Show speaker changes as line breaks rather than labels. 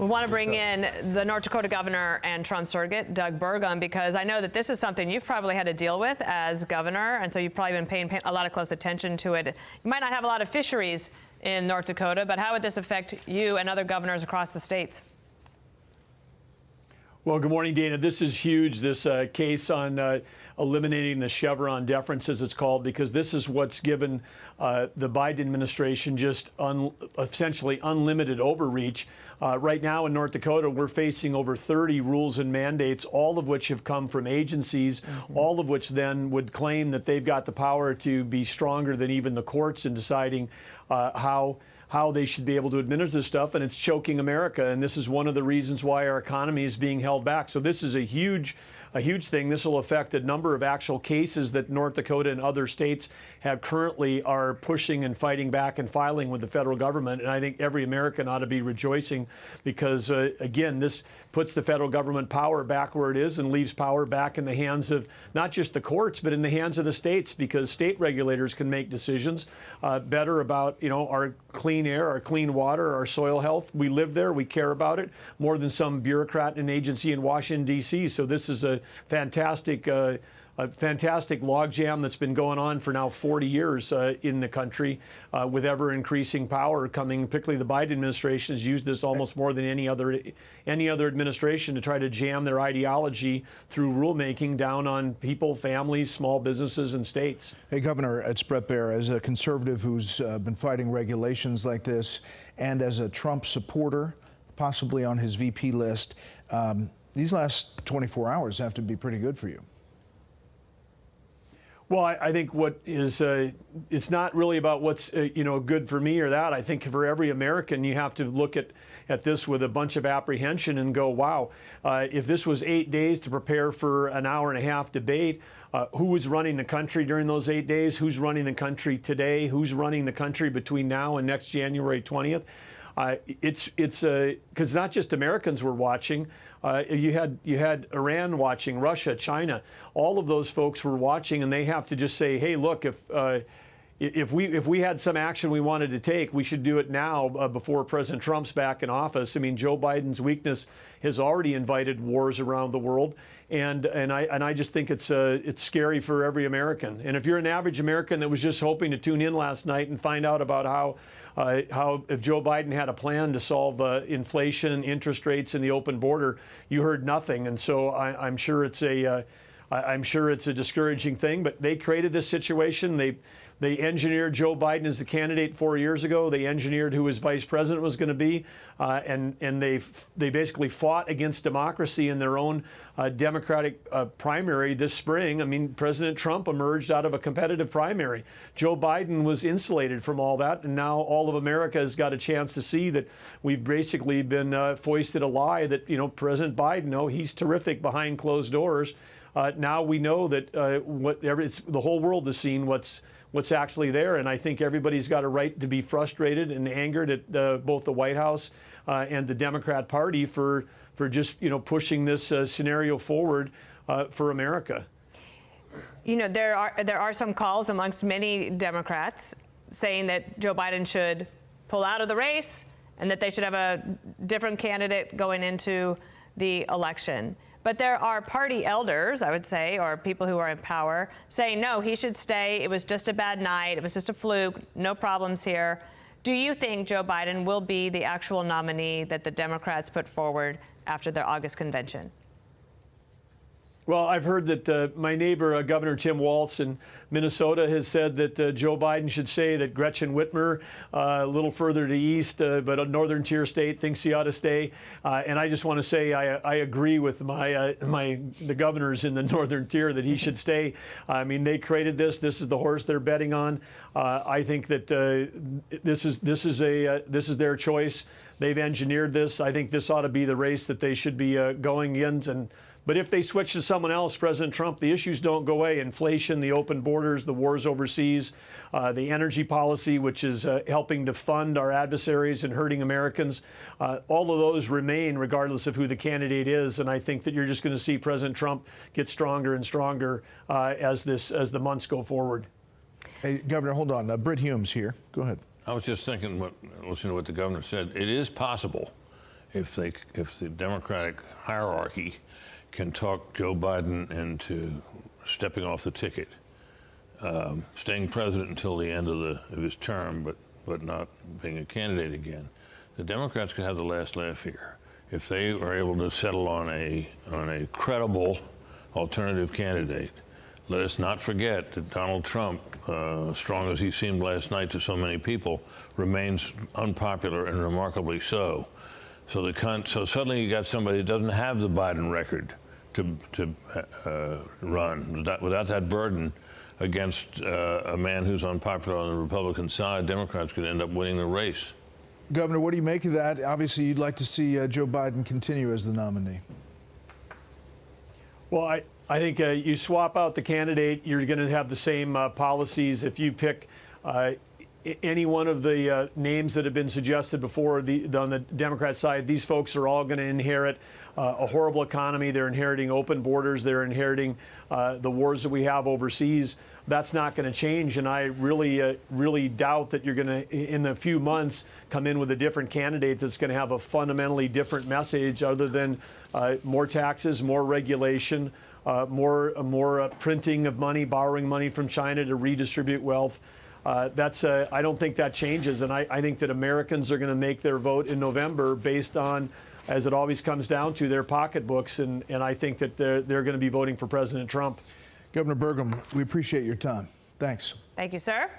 We want to bring in the North Dakota governor and Trump surrogate, Doug Burgum, because I know that this is something you've probably had to deal with as governor, and so you've probably been paying a lot of close attention to it. You might not have a lot of fisheries in North Dakota, but how would this affect you and other governors across the states?
Well, good morning, Dana. This is huge, this case on eliminating the Chevron deference, as it's called, because this is what's given the Biden administration just essentially unlimited overreach. Right now in North Dakota, we're facing over 30 rules and mandates, all of which have come from agencies, all of which then would claim that they've got the power to be stronger than even the courts in deciding how they should be able to administer this stuff, and it's choking America. And this is one of the reasons why our economy is being held back. So this is a huge thing. This will affect a number of actual cases that North Dakota and other states have currently are pushing and fighting back and filing with the federal government. And I think every American ought to be rejoicing because, again, this puts the federal government power back where it is and leaves power back in the hands of not just the courts, but in the hands of the states, because state regulators can make decisions better about, our clean air, our clean water, our soil health. We live there. We care about it more than some bureaucrat and agency in Washington, D.C. So this is a fantastic logjam that's been going on for now 40 years in the country, with ever increasing power coming. Particularly the Biden administration has used this almost more than any other administration to try to jam their ideology through rulemaking down on people, families, small businesses, and states.
Hey, Governor, it's Brett Baer. As a conservative who's been fighting regulations like this, and as a Trump supporter, possibly on his VP list, these last 24 hours have to be pretty good for you.
Well, I think what is, it's not really about what's, good for me or that. I think for every American, you have to look at this with a bunch of apprehension and go, wow, if this was 8 days to prepare for an hour-and-a-half debate, who was running the country during those 8 days? Who's running the country today? Who's running the country between now and next January 20th? It's because not just Americans were watching. You had Iran watching, Russia, China. All of those folks were watching, and they have to just say, hey, look, if we had some action we wanted to take, we should do it now before President Trump's back in office. I mean, Joe Biden's weakness has already invited wars around the world, and I just think it's scary for every American. And if you're an average American that was just hoping to tune in last night and find out about how if Joe Biden had a plan to solve inflation, interest rates, and the open border, you heard nothing. And so I'm sure it's a discouraging thing. But they created this situation. They engineered Joe Biden as the candidate 4 years ago. They engineered who his vice president was going to be, and they basically fought against democracy in their own Democratic primary this spring. I mean, President Trump emerged out of a competitive primary. Joe Biden was insulated from all that, and now all of America has got a chance to see that we've basically been foisted a lie that President Biden, he's terrific behind closed doors. Now we know that the whole world has seen what's actually there, and I think everybody's got a right to be frustrated and angered at both the White House and the Democrat Party for just pushing this scenario forward for America.
There are some calls amongst many Democrats saying that Joe Biden should pull out of the race and that they should have a different candidate going into the election. But there are party elders, I would say, or people who are in power, saying, no, he should stay. It was just a bad night. It was just a fluke. No problems here. Do you think Joe Biden will be the actual nominee that the Democrats put forward after their August convention?
Well, I've heard that my neighbor, Governor Tim Walz in Minnesota, has said that Joe Biden should say that Gretchen Whitmer, a little further to east, but a northern tier state, thinks he ought to stay. And I just want to say I agree with the governors in the northern tier that he should stay. I mean, they created this. This is the horse they're betting on. I think that this is their choice. They've engineered this. I think this ought to be the race that they should be going in. But if they switch to someone else, President Trump, the issues don't go away. Inflation, the open borders, the wars overseas, the energy policy, which is helping to fund our adversaries and hurting Americans, all of those remain regardless of who the candidate is. And I think that you're just going to see President Trump get stronger and stronger as the months go forward.
Hey, Governor, hold on. Britt Hume's here. Go ahead.
I was just thinking, listening to what the governor said. It is possible if the Democratic hierarchy can talk Joe Biden into stepping off the ticket, staying president until the end of his term, but not being a candidate again, the Democrats could have the last laugh here. If they are able to settle on a credible alternative candidate. Let us not forget that Donald Trump, strong as he seemed last night to so many people, remains unpopular and remarkably so. So suddenly you got somebody that doesn't have the Biden record to run without that burden against a man who's unpopular on the Republican side. Democrats could end up winning the race.
Governor, what do you make of that? Obviously, you'd like to see Joe Biden continue as the nominee.
Well, I think you swap out the candidate, you're going to have the same policies. If you pick any one of the names that have been suggested before on the Democrat side, these folks are all going to inherit a horrible economy. They're inheriting open borders. They're inheriting the wars that we have overseas. That's not going to change, and I really doubt that you're going to, in a few months, come in with a different candidate that's going to have a fundamentally different message other than more taxes, more regulation, more printing of money, borrowing money from China to redistribute wealth. I don't think that changes, and I think that Americans are going to make their vote in November based on, as it always comes down to, their pocketbooks, and I think that they're going to be voting for President Trump.
Governor Burgum, we appreciate your time. Thanks.
Thank you, sir.